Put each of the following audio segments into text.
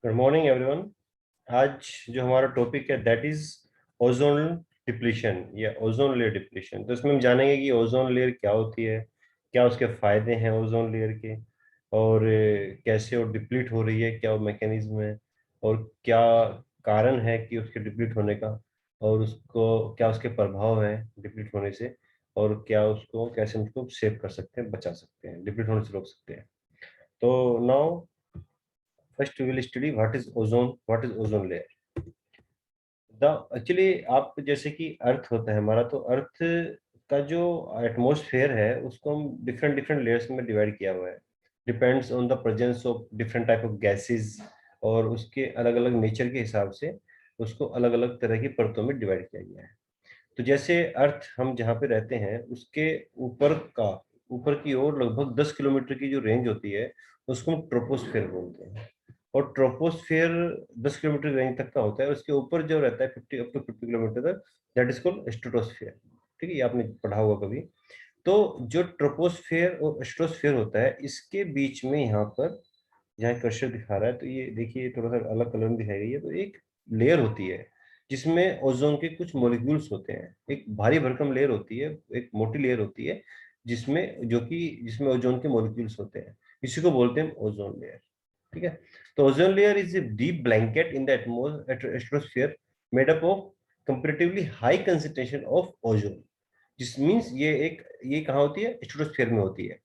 Good morning everyone. आज जो हमारा टॉपिक है दैट इज ओजोन डिप्लीशन या ओजोन लेयर डिप्लीशन। तो इसमें हम जानेंगे कि ओजोन लेयर क्या होती है, क्या उसके फायदे हैं ओजोन लेयर के, और कैसे वो डिप्लीट हो रही है, क्या वो मैकेनिज्म है, और क्या कारण है कि उसके डिप्लीट होने का, और उसको क्या उसके प्रभाव है डिप्लीट होने से, और क्या उसको कैसे उसको सेव कर सकते हैं, बचा सकते हैं, डिप्लीट होने से रोक सकते हैं। तो now first we will study what is ozone layer. The actually आप जैसे कि अर्थ होता है हमारा, तो अर्थ का जो एटमॉस्फेयर है उसको हम डिफरेंट डिफरेंट लेयर्स में डिवाइड किया हुआ है। Depends on the presence of different type of gases, और उसके अलग अलग नेचर के हिसाब से उसको अलग अलग तरह की परतों में डिवाइड किया गया है। तो जैसे अर्थ हम जहाँ पे रहते हैं उसके ऊपर का ऊपर की ओर लगभग 10 किलोमीटर की जो रेंज होती है उसको हम ट्रोपोस्फेयर बोलते हैं। और ट्रोपोस्फेयर 10 किलोमीटर रेंज तक का होता है, और उसके ऊपर जो रहता है 50 अप टू 50 किलोमीटर तक, दैट इज कॉल्ड स्ट्रेटोस्फेयर। ठीक है, ये आपने पढ़ा होगा कभी। तो जो ट्रोपोस्फेयर और स्ट्रेटोस्फेयर होता है इसके बीच में यहाँ पर जहाँ कर्सर दिखा रहा है, तो ये देखिए थोड़ा सा अलग कलर में दिखाई गई है। तो एक लेयर होती है जिसमें ओजोन के कुछ मॉलिक्यूल्स होते हैं। एक भारी भरकम लेयर होती है, एक मोटी लेयर होती है जिसमें ओजोन के मॉलिक्यूल्स होते हैं। इसी को बोलते हैं ओजोन लेयर। ठीक है। तो ozone layer is a deep blanket in the atmosphere made up of comparatively high concentration of ozone. जिस मींस ये कहाँ होती है, स्ट्रेटोस्फेयर में होती है।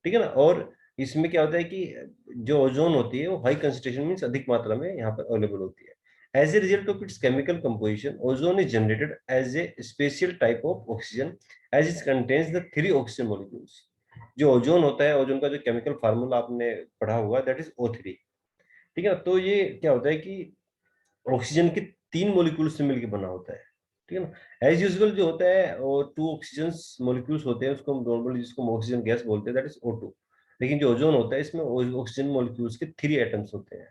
ठीक है ना। और इसमें क्या होता है कि जो ओजोन होती है वो हाई कंसंट्रेशन मींस अधिक मात्रा में यहाँ पर अवेलेबल होती है। As a result of its chemical composition ozone is generated as a special type of oxygen as it contains the three oxygen molecules. जो ओजोन होता है, ओजोन का जो केमिकल फार्मूला आपने पढ़ा हुआ दैट इज O3। ठीक है ना। तो ये क्या होता है कि ऑक्सीजन के तीन मॉलिक्यूल से मिलकर बना होता है। ठीक है ना। एज यूजुअल जो होता है वो टू ऑक्सीजन मॉलिक्यूल्स होते हैं, उसको हम नॉर्मली जिसको हम ऑक्सीजन गैस बोलते हैं दैट इज O2। लेकिन जो ओजोन होता है इसमें ऑक्सीजन मॉलिक्यूल्स के थ्री एटम्स होते हैं।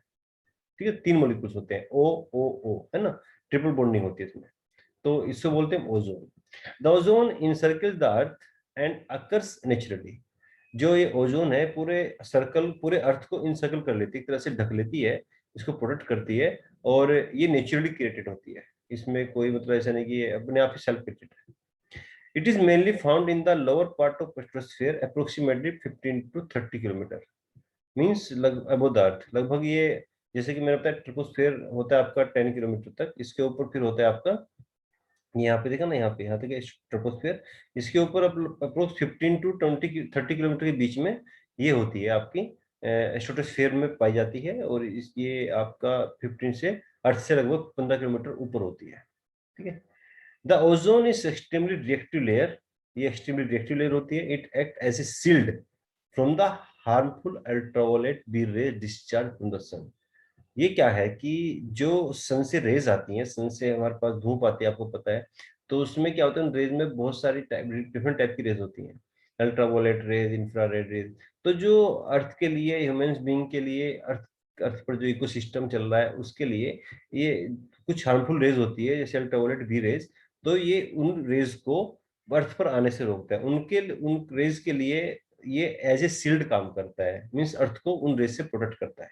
ठीक है, तीन मॉलिक्यूल्स होते हैं, O है ना। ट्रिपल बॉन्डिंग होती है इसमें। तो इसको बोलते हैं ozone. The ozone encircles the earth and occurs naturally. जो ये ओजोन है पूरे अर्थ को इनसर्कल कर लेती है, एक तरह से ढक लेती है, इसको प्रोटेक्ट करती है। और ये नेचुरली क्रिएटेड होती है, इसमें कोई मतलब ऐसा नहीं कि ये अपने आप ही सेल्फ क्रिएटेड है। It is mainly found in the lower part of stratosphere approximately 15 to 30 kilometre means above the earth. लगभग ये जैसे कि मैंने बताया ट्रोपोस्फियर होता है आपका 10 किलोमीटर तक, इसके ऊपर फिर होता है आपका यहाँ पे देखा ना, यहाँ तक ट्रोपोस्फियर। इसके ऊपर अप्रोक्स 15 टू 30 किलोमीटर के बीच में ये होती है आपकी स्ट्रेटोस्फियर में पाई जाती है। और ये आपका 15 से अर्थ से लगभग 15 किलोमीटर ऊपर होती है। ठीक है। The ozone is extremely reactive layer. ये एक्सट्रीमली रिएक्टिव लेयर होती है। It act as a shield from the harmful ultraviolet B ray discharge from the sun. ये क्या है कि जो सन से रेज आती हैं, सन से हमारे पास धूप आती है, आपको पता है। तो उसमें क्या होता है, रेज में बहुत सारी डिफरेंट टाइप की रेज होती हैं। Ultraviolet rays, infrared rays. तो जो अर्थ के लिए, ह्यूमंस बीइंग के लिए, अर्थ अर्थ पर जो इकोसिस्टम चल रहा है उसके लिए ये कुछ हार्मफुल रेज होती है, जैसे अल्ट्रावायलेट बी रेज। तो ये उन रेज को अर्थ पर आने से रोकता है। उन रेज के लिए ये एज ए शील्ड काम करता है, मीन्स अर्थ को उन रेज से प्रोटेक्ट करता है।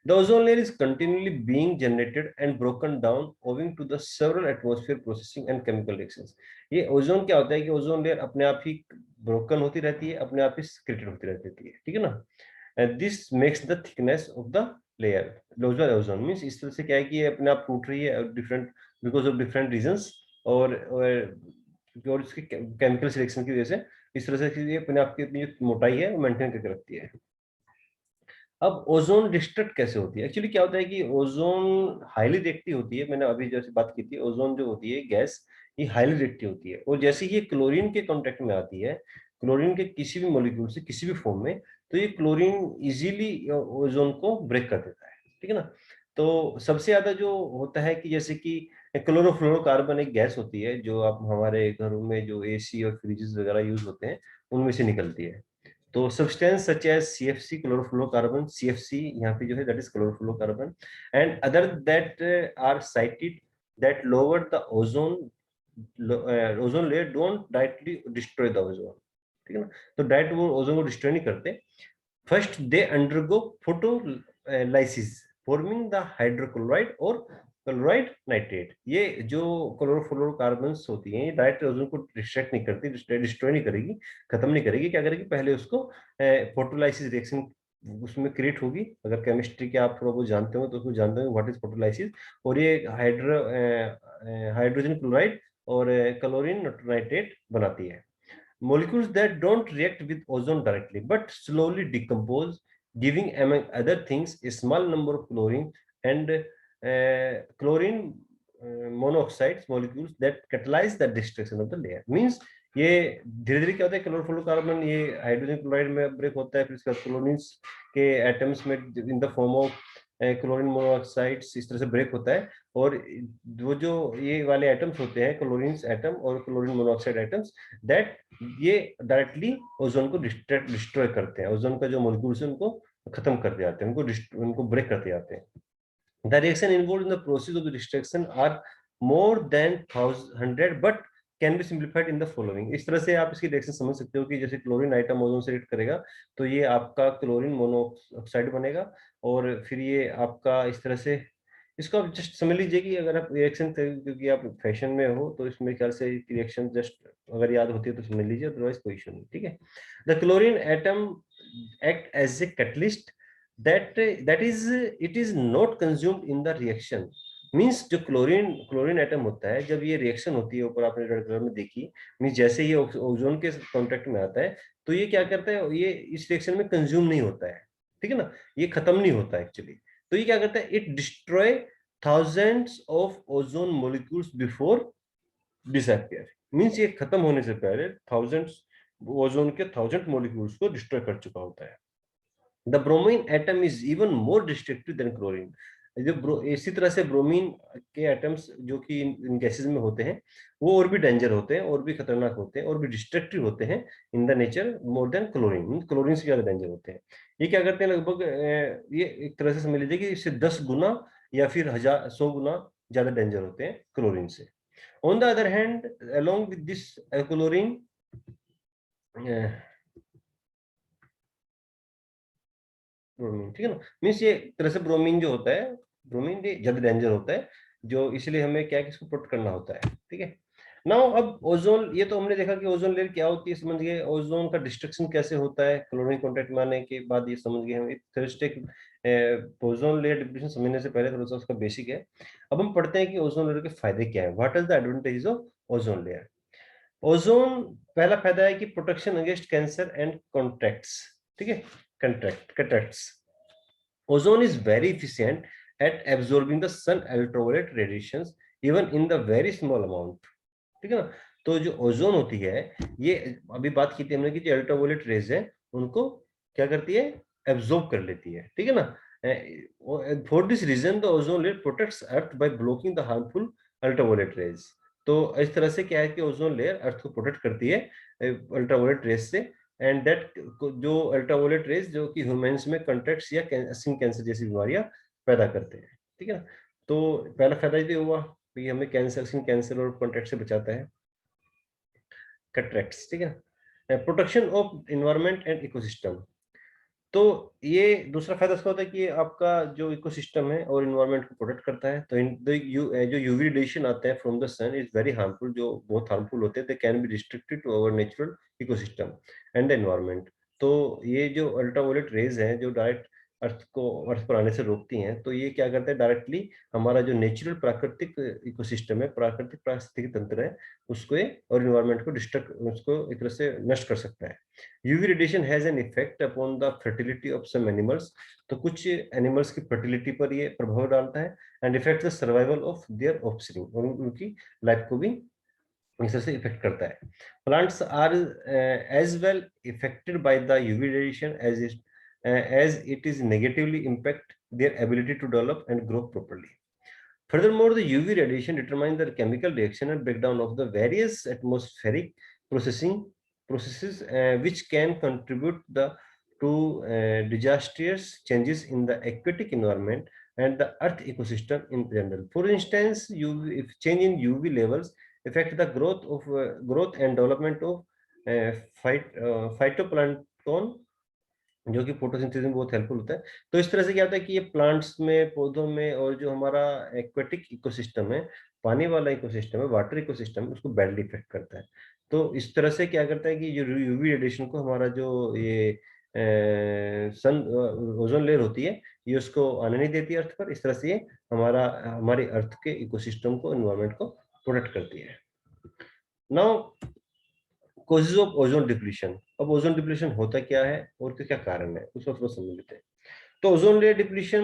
The ozone layer is continually being generated and broken down owing to the several atmosphere processing and chemical reactions। ये ओजोन क्या होता है कि ओजोन लेयर अपने आप ही ब्रोकन होती रहती है, अपने आप ही क्रिएटेड होती रहती है। ठीक है ना। This makes the thickness of the layer loser ozone means इस तरह से क्या है कि ये अपने आप टूट रही है different because of different reasons. और इसके केमिकल सिलेक्शन की वजह से इस तरह से ये अपने आप की अपनी जो मोटाई है वो मेंटेन करके रखती है। अब ओजोन डिस्ट्रक्ट कैसे होती है? एक्चुअली क्या होता है कि ओजोन हाईली रिएक्टिव होती है। मैंने अभी जैसे बात की थी, ओजोन जो होती है गैस, ये हाईली रिएक्टिव होती है। और जैसे ही ये क्लोरीन के कांटेक्ट में आती है, क्लोरीन के किसी भी मॉलिक्यूल से किसी भी फॉर्म में, तो ये क्लोरीन इजीली ओजोन को ब्रेक कर देता है। ठीक है ना। तो सबसे ज्यादा जो होता है कि जैसे कि क्लोरोफ्लोरोकार्बन एक गैस होती है जो आप हमारे घरों में जो एसी और फ्रिजेस वगैरह यूज होते हैं उनमें से निकलती है। तो substance such as CFC chlorofluorocarbon, CFC यहाँ पे जो है that is chlorofluorocarbon, and other that are cited that lower the ozone ozone layer don't directly destroy the ozone. ठीक है ना। तो डायरेक्ट वो ओजोन को डिस्ट्रॉय नहीं करते। First they undergo photolysis. Forming the hydrochloride और क्लोराइड नाइट्रेट। ये जो क्लोरोफ्लोरोकार्बन्स होती हैं ये डायरेक्ट ओजोन को डिस्ट्रैक्ट नहीं करती, डिस्ट्रॉय नहीं करेगी, खत्म नहीं करेगी। क्या करेगी, पहले उसको फोटोलाइसिस रिएक्शन उसमें क्रिएट होगी। अगर केमिस्ट्री के आप थोड़ा बहुत जानते हो तो उसको जानते हो व्हाट इज फोटोलाइसिस। और ये हाइड्रोजन क्लोराइड और क्लोरीन नाइट्रेट बनाती है। Molecules that don't react with ozone directly but slowly decompose, giving among other things a small number of chlorine and chlorine monoxide molecules that catalyze the destruction of the layer. Means ये धीरे धीरे क्या होता है, chlorofluorocarbon ये hydrogen chloride में break होता है, फिर इसका क्लोरीन्स के एटम्स में in the form of chlorine monoxides इस तरह से ब्रेक होता है। और वो जो ये वाले एटम्स होते हैं क्लोरीन्स एटम और क्लोरीन मोनोऑक्साइड एटम्स, दैट ये डायरेक्टली ओजोन को डिस्ट्रॉय करते हैं, ओजोन का जो मॉलिक्यूल्स है उनको खत्म कर जाते हैं, उनको ब्रेक करते जाते हैं। The reaction involved in the process of the destruction are more than 100 but can be simplified in the following। इस तरह से आप इसकी रिएक्शन समझ सकते हो कि जैसे क्लोरीन आइटम ओजोन से रिएक्ट करेगा तो ये आपका क्लोरीन मोनोऑक्साइड बनेगा, और फिर ये आपका इस तरह से, इसको आप जस्ट समझ लीजिए कि अगर आप रिएक्शन, क्योंकि आप फैशन में हो तो इसमें ख्याल से रिएक्शन जस्ट अगर याद होती है तो समझ लीजिए, अदरवाइज कोई इशू नहीं, ठीक है। The chlorine atom act as a catalyst that is it is not consumed in the reaction। Means जो क्लोरीन एटम होता है जब ये रिएक्शन होती है, ऊपर आपने रेड कलर में देखी, मीन्स जैसे ये ओजोन के कांटेक्ट में आता है तो ये क्या करता है, ये इस रिएक्शन में कंज्यूम नहीं होता है, ठीक है ना, ये खत्म नहीं होता है एक्चुअली। तो ये क्या करता है, it destroy thousands of ozone molecules before disappear. Means ये खत्म होने से पहले थाउजेंड्स ओजोन के थाउजेंड मॉलिक्यूल्स को डिस्ट्रॉय कर चुका होता है। The bromine atom is even more destructive than chlorine। जो इसी तरह से ब्रोमीन के एटम्स जो कि इन गैसेस में होते हैं वो और भी डेंजर होते हैं, और भी खतरनाक होते हैं, और भी डिस्ट्रक्टिव होते हैं in the nature more than chlorine. Chlorine से ज्यादा डेंजर होते हैं। ये क्या करते हैं, लगभग ये एक तरह से समझ लीजिए कि इससे 10 गुना या फिर 100 गुना ज्यादा डेंजर होते हैं क्लोरीन से। On the other hand along with this chlorine, bromine, ठीक है ना, मीन्स ये तरह से ब्रोमीन जो होता है, ब्रोमीन ये ज्यादा डेंजर होता है, जो इसलिए हमें क्या है, इसको प्रोटेक्ट करना होता है, ठीक है। नाउ अब ओजोन, ये तो हमने देखा कि ओजोन लेयर क्या होती है, समझ गए। ओजोन का डिस्ट्रक्शन कैसे होता है क्लोरीन कॉन्टेक्ट में आने के बाद, ये समझ गए हम। थर्स्टिक ओजोन लेयर डिप्लीशन समझने से पहले थोड़ा सा उसका बेसिक है। अब हम पढ़ते हैं कि ओजोन लेयर के फायदे क्या है, what is the advantages of ozone layer. Ozone, पहला फायदा है कि protection against cancer and contracts, ठीक है, कैटरेक्ट्स। Ozone is very efficient at absorbing the sun ultraviolet radiations even in the very small amount, ठीक है ना। तो जो ओजोन होती है, ये अभी बात की थी हमने कि जो अल्ट्रावायलेट रेज है उनको क्या करती है, एब्जॉर्ब कर लेती है, ठीक है ना। For this reason the ozone layer protects earth by blocking the harmful ultraviolet rays. तो इस तरह से क्या है कि ओजोन लेयर अर्थ को प्रोटेक्ट करती है अल्ट्रावायलेट रेज से। एंड दैट जो अल्ट्रावायलेट रेज जो कि ह्यूमंस में कंट्रैक्ट्स या स्किन कैंसर जैसी बीमारियां पैदा करते हैं, ठीक है ना। तो पहला फायदा ये हुआ कि हमें कैंसर, स्किन कैंसर और कॉन्ट्रैक्ट से बचाता है, कैटरेक्ट्स, ठीक है। Protection of environment and ecosystem, तो ये दूसरा फायदा इसका होता है कि आपका जो इकोसिस्टम है और इन्वायरमेंट को प्रोटेक्ट करता है। तो जो यूवी रेडिएशन आता है from the sun is very harmful, जो बहुत हार्मफुल होते हैं, they can be restricted to our natural ecosystem and the environment. तो ये जो अल्ट्रावायलेट रेज हैं जो डायरेक्ट अर्थ पर आने से रोकती हैं, तो ये क्या करता है, डायरेक्टली हमारा जो नेचुरल प्राकृतिक इकोसिस्टम है, प्राकृतिक पारिस्थितिकी तंत्र है, उसको और इन्वायरमेंट को डिस्ट्रक्ट, उसको एक तरह से नष्ट कर सकता है। UV radiation has an effect upon the fertility of some animals, तो कुछ एनिमल्स की फर्टिलिटी पर ये प्रभाव डालता है। And effect the survival of their offspring, और उनकी लाइफ को भी इस तरह से इफेक्ट करता है। Plants are as well affected by the UV radiation as it is negatively impact their ability to develop and grow properly. Furthermore, the UV radiation determines the chemical reaction and breakdown of the various atmospheric processes which can contribute to disastrous changes in the aquatic environment and the earth ecosystem in general. For instance, if change in UV levels affect the growth and development of phytoplankton, जो कि photosynthesis में बहुत helpful होता है। तो इस तरह से क्या होता है कि ये प्लांट्स में, पौधों में, और जो हमारा एक्वेटिक इकोसिस्टम है, पानी वाला इकोसिस्टम है, वाटर इकोसिस्टम है, उसको बैडली इफेक्ट करता है। तो इस तरह से क्या करता है कि जो यूवी रेडिएशन को हमारा जो ये सन ओजोन लेयर होती है, ये उसको आने नहीं देती अर्थ पर। इस तरह से ये हमारी अर्थ के इकोसिस्टम को, एनवायरमेंट को प्रोटेक्ट करती है। Now causes of ozone depletion. अब ओजोन डिप्लीशन होता क्या है और क्या क्या कारण है, उसको थोड़ा समझ लेते हैं। तो ओजोन लेयर डिप्लीशन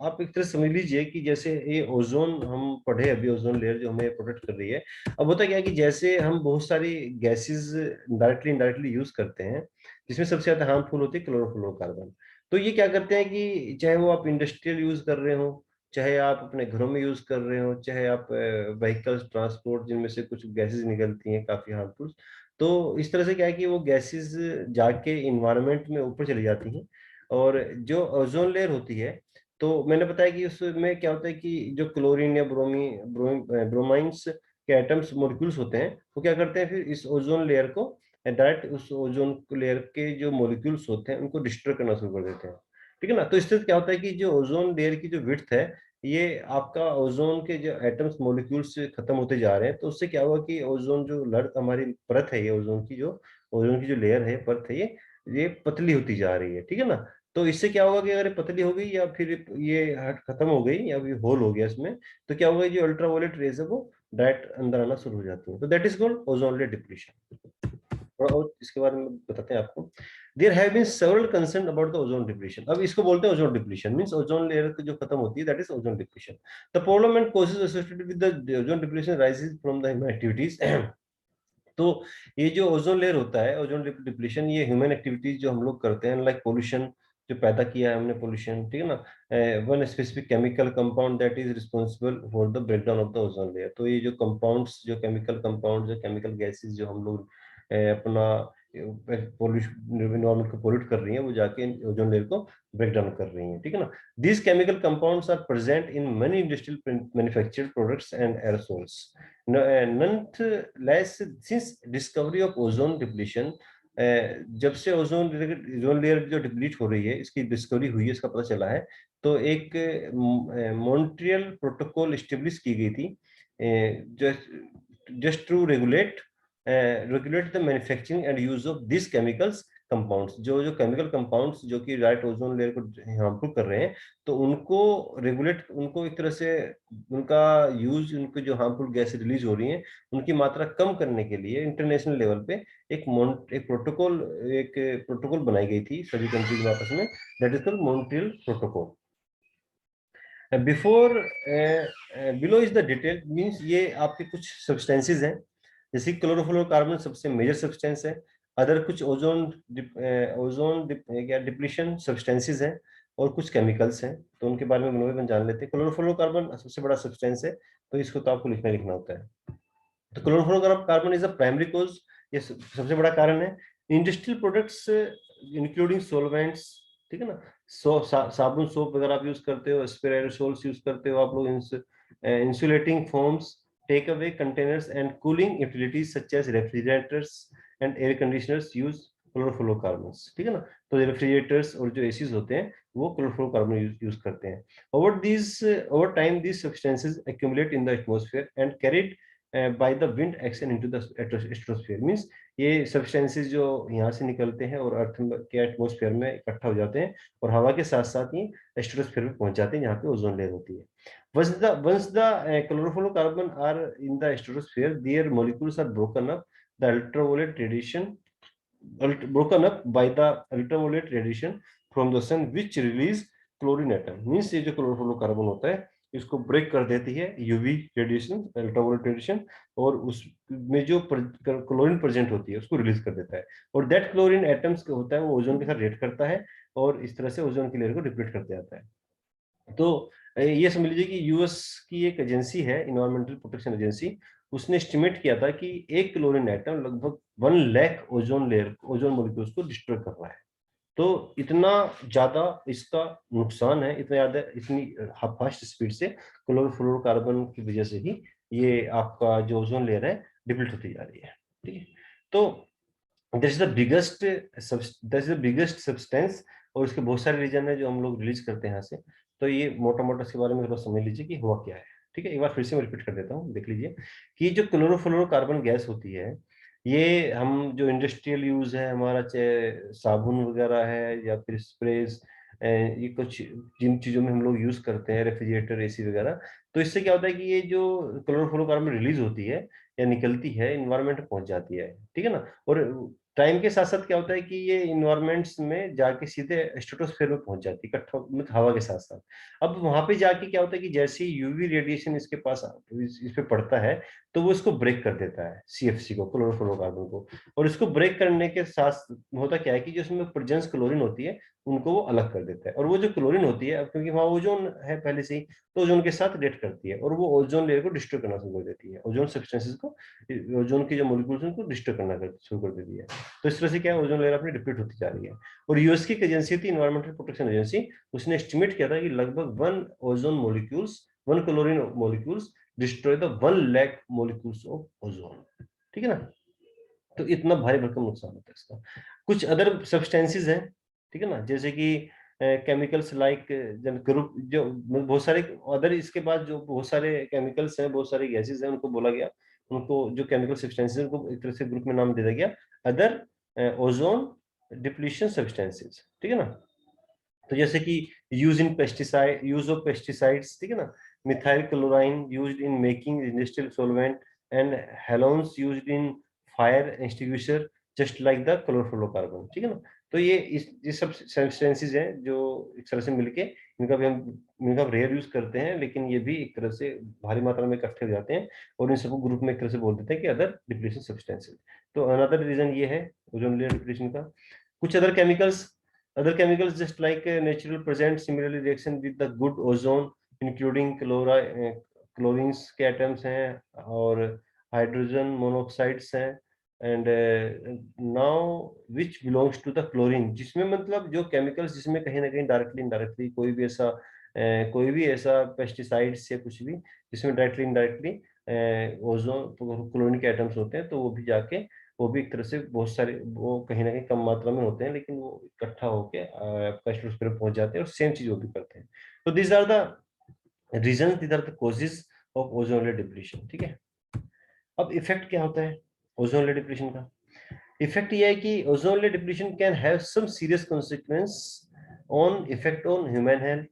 आप एक तरह से समझ लीजिए कि जैसे ये ओजोन हम पढ़े अभी, ओजोन लेयर जो हमें प्रोटेक्ट कर रही है। अब होता क्या है कि जैसे हम बहुत सारी गैसेस डायरेक्टली इनडायरेक्टली यूज करते हैं, जिसमें सबसे ज्यादा हार्मफुल होती है क्लोरोफ्लोरोकार्बन। तो ये क्या करते हैं कि चाहे वो आप इंडस्ट्रियल यूज कर रहे हो, चाहे आप अपने घरों में यूज कर रहे हो, चाहे आप व्हीकल्स ट्रांसपोर्ट, जिनमें से कुछ गैसेस निकलती हैं काफी हार्मफुल, तो इस तरह से क्या है कि वो गैसेस जाके इन्वायरमेंट में ऊपर चली जाती हैं। और जो ओजोन लेयर होती है, तो मैंने बताया कि उसमें क्या होता है कि जो क्लोरीन या ब्रोमाइंस के एटम्स, मॉलिक्यूल्स होते हैं, वो क्या करते हैं फिर इस ओजोन लेयर को डायरेक्ट, उस ओजोन लेयर के जो मॉलिक्यूल्स होते हैं उनको डिस्ट्रॉय करना शुरू कर देते हैं। ठीक है ना। तो इससे क्या होता है कि जो ओजोन लेयर की जो विड्थ है, ये आपका ओजोन के जो एटम्स, मॉलिक्यूल्स खत्म होते जा रहे हैं, तो उससे क्या होगा कि ओजोन जो लड़ हमारी परत है, ये ओजोन की जो लेयर है, परत है, ये पतली होती जा रही है। ठीक है ना। तो इससे क्या होगा कि अगर ये पतली हो गई या फिर ये हट खत्म हो गई या फिर होल हो गया इसमें, तो क्या होगा, जो अल्ट्रावायलेट रेज है वो डायरेक्ट अंदर आना शुरू हो जाती है। तो that is called ozone layer depletion. और इसके बारे में बताते हैं आपको। There have been several concern about the ozone depletion. अब इसको बोलते हैं ozone depletion, means ozone layer जो खत्म होती है, that is ozone depletion. The problem and causes associated with the ozone depletion rises from the human activities. तो ये जो ओजोन लेयर होता है, ओजोन डिप्लीशन, ये ह्यूमन एक्टिविटीज जो हम लोग करते हैं, लाइक पोल्यूशन, जो पैदा किया है हमने पोल्यूशन, ठीक है ना, one specific chemical compound that is responsible for the breakdown of the ozone layer. तो ये जो कंपाउंड्स, जो केमिकल कंपाउंड, जो केमिकल गैसेस जो हम लोग अपना पोल्यूशन, इन्वायरमेंट को पोल्यूट कर रही हैं, वो जाके ओजोन लेयर को ब्रेक डाउन कर रही हैं। ठीक है ना। These chemical compounds are present in many industrial manufactured products and aerosols. Nonetheless, since discovery of ozone depletion, जब से ओजोन लेयर जो डिप्लीट हो रही है, इसकी डिस्कवरी हुई है, इसका पता चला है, तो एक मॉन्ट्रियल प्रोटोकॉल स्टेब्लिश की गई थी, just to regulate the manufacturing and use of this chemicals compounds. जो जो केमिकल कंपाउंड्स जो कि राइट ओजोन लेयर को हार्मफुल कर रहे हैं, तो उनको रेगुलेट, उनको एक तरह से उनका यूज, उनको जो हार्मफुल गैस रिलीज हो रही हैं, उनकी मात्रा कम करने के लिए इंटरनेशनल लेवल पे एक प्रोटोकॉल बनाई गई थी सभी कंट्रीज में आपस में, that is called Montreal protocol. Before below is the detail, means ये आपके कुछ सब्सटेंसेस हैं, जैसे क्लोरोफ्लोरोकार्बन सबसे मेजर सब्सटेंस है। अदर कुछ क्या डिप्लीशन सब्सटेंसेस हैं, और कुछ केमिकल्स हैं, तो उनके बारे में हम जान लेते हैं। क्लोरोफ्लोरोकार्बन सबसे बड़ा सब्सटेंस है, तो इसको तो आपको लिखना होता है। तो chlorofluorocarbon is a primary cause, ये सबसे बड़ा कारण है। इंडस्ट्रियल प्रोडक्ट्स इंक्लूडिंग सॉल्वेंट्स, ठीक है ना, साबुन, सोप वगैरह आप यूज करते हो, स्प्रे एरोसोल्स यूज करते हो आप लोग, insulating foams, take away containers and cooling utilities such as refrigerators and air conditioners use chlorofluorocarbons. ठीक है ना। तो रेफ्रिजरेटर्स और जो एसीज होते हैं, वो क्लोरोफ्लोरोकार्बन यूज करते हैं। Over time these substances accumulate in the atmosphere and carried by the wind action into the atmosphere. Means ये सब्सटेंसेस जो यहाँ से निकलते हैं और अर्थ के एटमॉस्फेयर में इकट्ठा हो जाते हैं, और हवा के साथ साथ ही एस्ट्रोस्फीयर में पहुंच जाते हैं, जहाँ पे ओजोन लेयर होती है। Once the chlorofluorocarbon are in the stratosphere, their molecules are the ultraviolet radiation broken up by the ultraviolet radiation from the sun, which release chlorine atom. Means ये जो क्लोरोफ्लोरोकार्बन होता है, इसको ब्रेक कर देती है यूवी रेडिएशन, अल्ट्रावायलेट रेडिएशन, और उसमें जो क्लोरीन प्रेजेंट होती है, उसको रिलीज कर देता है। और दैट क्लोरीन एटम्स का होता है, वो ओजोन के साथ रिएक्ट करता है, और इस तरह से ओजोन की लेयर को डिप्लीट करते जाता है। तो ये समझ लीजिए कि यूएस की एक एजेंसी है, इन्वायरमेंटल प्रोटेक्शन एजेंसी, उसने एस्टिमेट किया था कि एक क्लोरीन एटम लगभग 1 lakh ozone layer, ozone molecules को डिस्ट्रॉय कर रहा है। तो इतना ज्यादा इसका नुकसान है, इतना ज्यादा, इतनी फास्ट स्पीड से क्लोरोफ्लोरोकार्बन की वजह से ही ये आपका जो ओजोन लेयर है डिप्लीट होती जा रही है। ठीक है। तो that is the biggest substance, और इसके बहुत सारे रीजन है जो हम लोग रिलीज करते हैं यहाँ से। तो ये मोटा मोटा इसके बारे में थोड़ा समझ लीजिए कि हुआ क्या है। ठीक है, एक बार फिर से मैं रिपीट कर देता हूँ, देख लीजिए कि जो क्लोरोफ्लोरोकार्बन गैस होती है, ये हम जो इंडस्ट्रियल यूज है हमारा, चाहे साबुन वगैरह है या फिर स्प्रेज, ये कुछ जिन चीजों में हम लोग यूज करते हैं, रेफ्रिजरेटर, एसी वगैरह, तो इससे क्या होता है कि ये जो क्लोरोफ्लोरोकार्बन रिलीज होती है या निकलती है, इन्वायरमेंट में पहुंच जाती है। ठीक है ना। और टाइम के साथ साथ क्या होता है कि ये इन्वायरमेंट्स में जाके सीधे स्ट्रेटोस्फेयर में पहुंच जाती है, इकट्ठा मतलब हवा के साथ साथ। अब वहां पे जाके क्या होता है कि जैसे ही यूवी रेडिएशन इसके पास इस पे पड़ता है, तो वो इसको ब्रेक कर देता है, सीएफसी को, क्लोरोफ्लोरोकार्बन को। और इसको ब्रेक करने के साथ होता क्या है कि जो उसमें प्रेजेंस क्लोरीन होती है, उनको वो अलग कर देता है। और वो जो क्लोरीन होती है, अब क्योंकि वहाँ ओजोन है पहले से ही, तो ओजोन के साथ रिएक्ट करती है और वो ओजोन लेयर को डिस्ट्रॉय करना शुरू कर देती है, ओजोन सब्सटेंसेस को, ओजोन की जो मॉलिक्यूल्स हैं उनको डिस्ट्रॉय करना शुरू कर देती है। तो इस तरह से क्या है, ओजोन लेयर अपनी डिप्लीट होती जा रही है। और यूएस की एक एजेंसी थी, इन्वायरमेंटल प्रोटेक्शन एजेंसी, उसने एस्टिमेट किया था कि लगभग 1 chlorine molecules destroy the 1 lakh molecules of ozone. ठीक है ना। तो इतना भारी भरकम नुकसान होता है इसका। कुछ अदर सब्सटेंसेस हैं, ठीक है ना, जैसे कि केमिकल्स लाइक ग्रुप, जो बहुत सारे अदर, इसके बाद जो बहुत सारे केमिकल्स हैं, बहुत सारे गैसेस हैं, उनको बोला गया, उनको जो केमिकल सब्सटेंसेस उनको एक तरह से ग्रुप में नाम दे दिया गया, अदर ओजोन डिप्लीशन सब्सटेंसेस। ठीक है ना। तो जैसे कि यूज ऑफ पेस्टिसाइड्स, ठीक है ना, methyl chlorine used in making industrial solvent, and halons used in fire extinguisher, just like the chlorofluorocarbon. ठीक है ना। तो ये सब सब्सटेंसेस हैं जो एक तरह से मिलके, इनका रेयर यूज करते हैं, लेकिन ये भी एक तरह से भारी मात्रा में इकट्ठे हो जाते हैं, और इन सबको ग्रुप में एक तरह से बोल देते हैं कि अदर डिप्लीशन सब्सटेंसेस। तो अनदर रीजन ये है ओजोन लेयर डिप्लीशन का। कुछ other chemicals just like natural present similarly reaction with the good ozone, including chlorines के atoms हैं, और हाइड्रोजन मोनोऑक्साइड्स हैं, and now which belongs to the chlorine, जिसमें मतलब जो केमिकल्स जिसमें कहीं ना कहीं डायरेक्टली इनडायरेक्टली कोई भी ऐसा पेस्टिसाइड्स या कुछ भी जिसमें डायरेक्टली इनडायरेक्टली ओजोन क्लोरीन के एटम्स होते हैं, तो वो भी जाके, वो भी एक तरह से बहुत सारे, वो कहीं ना कहीं कम मात्रा में होते हैं, लेकिन वो इकट्ठा होके आपका स्ट्रेटोस्फीयर में पहुंच जाते हैं, और सेम चीज वो भी करते हैं। तो these are the causes of ozone layer depletion. ठीक है। अब इफेक्ट क्या होता है ओजोन लेयर डिप्लीशन का? इफेक्ट ये है कि ozone layer depletion can have some serious consequence on effect on human health,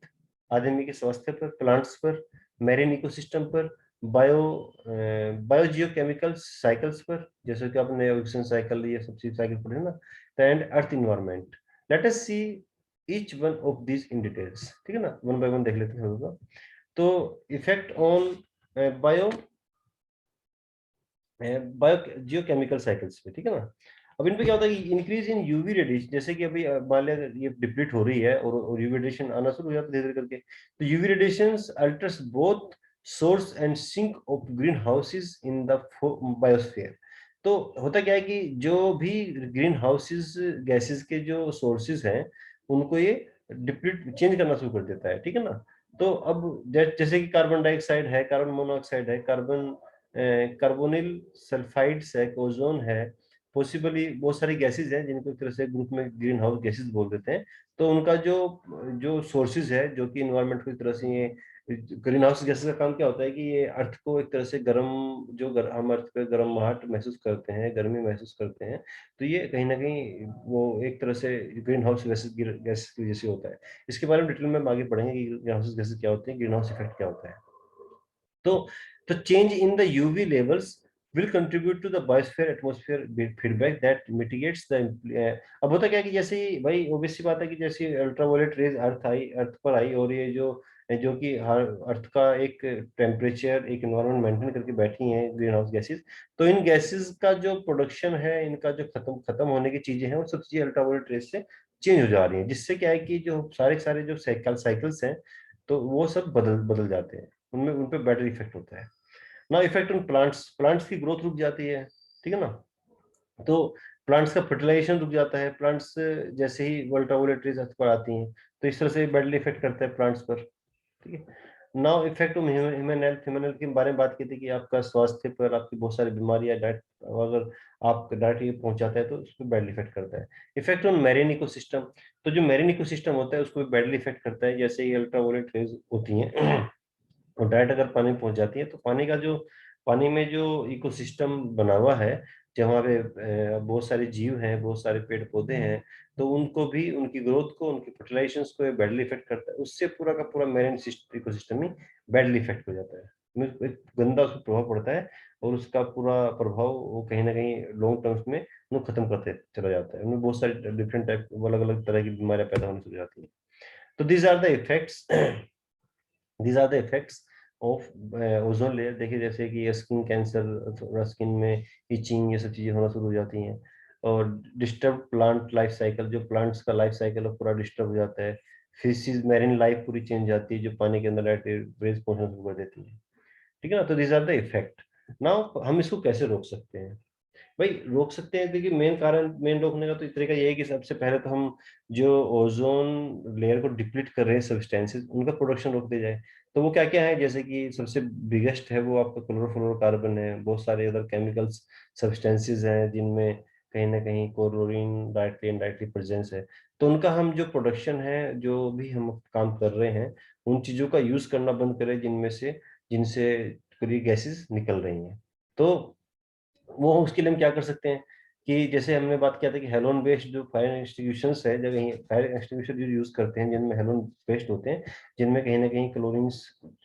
आदमी के स्वास्थ्य पर, प्लांट्स पर, मैरीन इकोसिस्टम पर, बायो बायोजियोकेमिकल साइकिल्स पर, जैसे कि आपने ऑक्सीजन साइकिल, ये सब चीज साइकिल पढ़े ना, and earth environment. Let us see each one of this in details. ठीक है ना, वन बाय वन देख लेते हैं होगा। तो effect on bio bio geochemical cycles पे। ठीक है ना। अब इन पे क्या होता है कि इंक्रीज इन यूवी रेडिएशन, जैसे कि अभी मान लिया ये डिप्लीट हो रही है और यूवी रेडिएशन आना शुरू हो जाता है धीरे धीरे करके, तो UV radiation alters both source and sink of green houses in the biosphere. तो होता क्या है कि जो भी ग्रीन हाउसेज गैसेस के जो सोर्सेज हैं, उनको ये डिप्लीट चेंज करना शुरू कर देता है। ठीक है ना। तो अब जैसे कि कार्बन डाइऑक्साइड है, कार्बन मोनोऑक्साइड है, कार्बोनिल सल्फाइड्स है, ओजोन है, पॉसिबली बहुत सारी गैसेस हैं जिनको एक तरह से ग्रुप में ग्रीन हाउस गैसेस बोल देते हैं। तो उनका जो जो सोर्सेज है, जो कि इन्वायरमेंट को एक तरह से, ये ग्रीन हाउस गैसेस का काम क्या होता है कि ये अर्थ को एक तरह से गर्म, हम अर्थ पे गर्माहट महसूस करते हैं, गर्मी महसूस करते हैं, तो ये कहीं ना कहीं वो एक तरह से ग्रीन हाउस गैस की वजह से होता है। इसके बारे में डिटेल में हम आगे पढ़ेंगे कि ग्रीन हाउस गैसेस क्या होते हैं, ग्रीन हाउस इफेक्ट क्या होता है। तो the change in the UV levels will contribute to the biosphere atmosphere feedback that mitigates the अब होता क्या है कि जैसे ही भाई ओबियस सी बात है कि जैसे अल्ट्रावायलेट रेज अर्थ पर आई, और ये जो जो कि हर अर्थ का एक टेम्परेचर, एक एनवायरनमेंट मेंटेन करके बैठी हैं ग्रीन हाउस गैसेस, तो इन गैसेस का जो प्रोडक्शन है, इनका जो खत्म होने की चीजें हैं, वो सब चीजें अल्ट्रावायलेट रेज से चेंज हो जा रही हैं, जिससे क्या है कि जो सारे सारे जो साइकिल्स हैं, तो वो सब बदल बदल जाते हैं, उनमें उन पे बैटरी इफेक्ट होता है ना। इफेक्ट ऑन प्लांट्स की ग्रोथ रुक जाती है। ठीक है ना। तो प्लांट्स का फर्टिलाइजेशन रुक जाता है, प्लांट्स जैसे ही अल्ट्रावायलेट रेज अर्थ पर आती हैं, तो इस तरह से बैडली इफेक्ट करता है प्लांट्स पर। ठीक है। Now effect of human health के बारे में बात की थी कि आपका स्वास्थ्य पर आपकी बहुत सारी बीमारियां डायरेक्ट, अगर आप डायरेक्ट ये पहुंचाता है तो उस पर बैडली इफेक्ट करता है। इफेक्ट ऑन मैरीन इकोसिस्टम, तो जो मैरीन इकोसिस्टम होता है उसको भी बैडली इफेक्ट करता है, जैसे ये अल्ट्रावायलेट रेज होती हैं और डायरेक्ट अगर पानी में पहुंच जाती है तो पानी में जो इकोसिस्टम बना हुआ है, जहाँ पे बहुत सारे जीव हैं, बहुत सारे पेड़ पौधे हैं, तो उनको भी, उनकी ग्रोथ को, उनकी फर्टिलाइजेशन को बैडली इफेक्ट करता है। उससे पूरा का पूरा मेरीन इकोसिस्टम ही बैडली इफेक्ट हो जाता है, एक गंदा उस पर प्रभाव पड़ता है, और उसका पूरा प्रभाव वो कहीं ना कहीं लॉन्ग टर्म्स में उन्हें खत्म करते चला जाता है। उनमें बहुत सारे डिफरेंट टाइप, अलग अलग तरह की बीमारियां पैदा होने शुरू हो जाती हैं। तो these are the effects of ozone layer. देखिए जैसे कि स्किन कैंसर, स्किन में इचिंग, ये सब चीजें होना शुरू हो जाती हैं। और डिस्टर्ब प्लांट लाइफ साइकिल, जो प्लांट्स का लाइफ साइकिल है पूरा डिस्टर्ब हो जाता है। फिशिज मैरिन लाइफ पूरी चेंज जाती है, जो पानी के अंदर रेज पहुंचना शुरू कर देती है। ठीक है ना, तो these are the effect. Now हम इसको कैसे रोक सकते हैं? भाई रोक सकते हैं, देखिए मेन कारण, मेन रोकने का तो इस तरीका ये है कि सबसे पहले तो हम जो ओजोन लेयर को डिप्लीट कर रहे हैं सब्सटेंसेस, उनका प्रोडक्शन रोक दिया जाए। तो वो क्या क्या है, जैसे कि सबसे बिगेस्ट है वो आपका क्लोरोफ्लोरोकार्बन है, बहुत सारे अदर केमिकल्स सब्सटेंसेस हैं जिनमें कहीं ना कहीं क्लोरीन डायरेक्टली इनडायरेक्टली प्रेजेंस है। तो उनका हम जो प्रोडक्शन है, जो भी हम काम कर रहे हैं, उन चीजों का यूज करना बंद करें जिनसे गैसेस निकल रही हैं। तो वो उसके लिए हम क्या कर सकते हैं कि जैसे हमने बात किया था कि हेलोन बेस्ड जो फायर एक्सटिंग्विशर्स है, जब फायर एक्सटिंग्विशर जो यूज करते हैं जिनमें हेलोन बेस्ड होते हैं, जिनमें कहीं ना कहीं क्लोरीन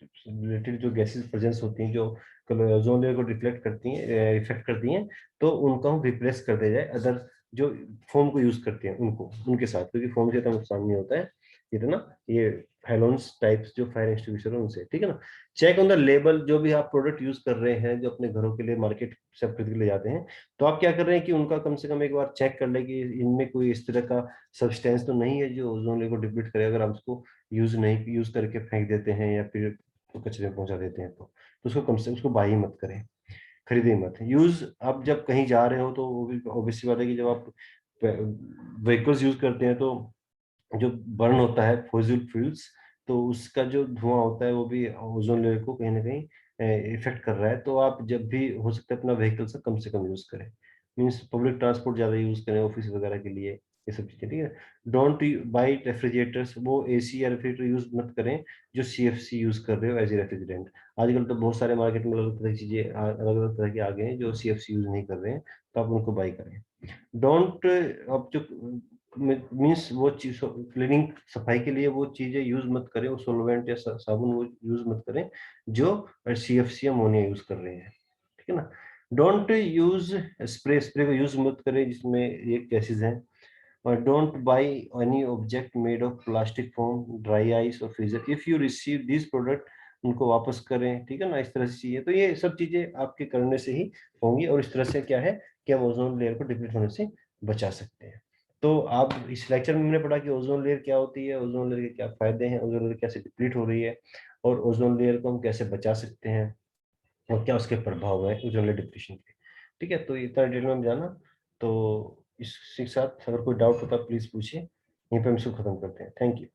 रिलेटेड जो गैसेस प्रेजेंस होती हैं, जो ओजोन लेयर को रिफ्लेक्ट करती हैं, इफेक्ट करती हैं, तो उनको हम रिप्लेस कर दिया जाए अदर जो फोम को यूज करते हैं उनको, उनके साथ, क्योंकि फोम से इतना नुकसान नहीं होता है इतना, ये हेलोन्स टाइप्स जो फायर एक्सटिंग्विशर है उनसे। ठीक है ना। चेक ऑन द लेबल, जो भी आप प्रोडक्ट यूज कर रहे हैं, जो अपने घरों के लिए मार्केट से खरीद के ले जाते हैं, तो आप क्या कर रहे हैं कि उनका कम से कम एक बार चेक कर लें कि इनमें कोई इस तरह का सब्सटेंस तो नहीं है जो ओजोन लेयर को डिप्लीट करे। अगर आप उसको यूज करके फेंक देते हैं या फिर तो कचरे में पहुंचा देते हैं, तो उसको कम से उसको बाय ही मत करें, खरीदे मत। यूज आप जब कहीं जा रहे हो तो वो भी ऑब्वियसली बात है कि जब आप व्हीकल्स यूज करते हैं तो जो बर्न होता है फॉसिल फ्यूल्स, तो उसका जो धुआं होता है वो भी ओजोन लेयर को कहीं ना कहीं इफेक्ट कर रहा है। तो आप जब भी हो सकता है अपना व्हीकल से कम यूज करें, मीन्स पब्लिक ट्रांसपोर्ट ज्यादा यूज करें ऑफिस वगैरह के लिए, ये सब चीजें। ठीक है। डोंट बाई रेफ्रिजरेटर्स, वो एसी या रेफ्रिजरेटर यूज मत करें जो सीएफसी यूज कर रहे हो एज ए रेफ्रिजरेंट। आजकल तो बहुत सारे मार्केट में अलग अलग तरह की चीजें, अलग अलग तरह के आ गए हैं जो सीएफसी यूज नहीं कर रहे हैं, तो आप उनको बाई करें। डोंट, अब जो मीन्स वो चीज क्लीनिंग, सफाई के लिए वो चीजें यूज मत करें, वो सोलवेंट या साबुन वो यूज मत करें जो सीएफसी अमोनिया यूज कर रहे हैं। ठीक है ना। डोंट यूज स्प्रे का यूज मत करें जिसमें ये गैसेज हैं। और don't buy any object made of plastic foam, dry ice और freezer if you receive this product, उनको वापस करें। ठीक है ना, इस तरह से चीजें, तो ये सब चीजें आपके करने से ही होंगी, और इस तरह से क्या है कि हम ओजोन लेयर को डिप्लीट होने से बचा सकते हैं। तो आप इस लेक्चर में हमने पढ़ा कि ओजोन लेयर क्या होती है, ओजोन लेयर के क्या फायदे हैं, ओजोन लेयर कैसे डिप्लीट हो रही है, और ओजोन लेयर को हम कैसे बचा सकते हैं, और क्या उसके प्रभाव है ओजोन लेयर डिप्लीशन के। ठीक है, तो इतना डिटेल में हम जाना। तो इसके साथ अगर कोई डाउट होता है प्लीज पूछिए, यहीं पे हम इसको खत्म करते हैं। Thank you.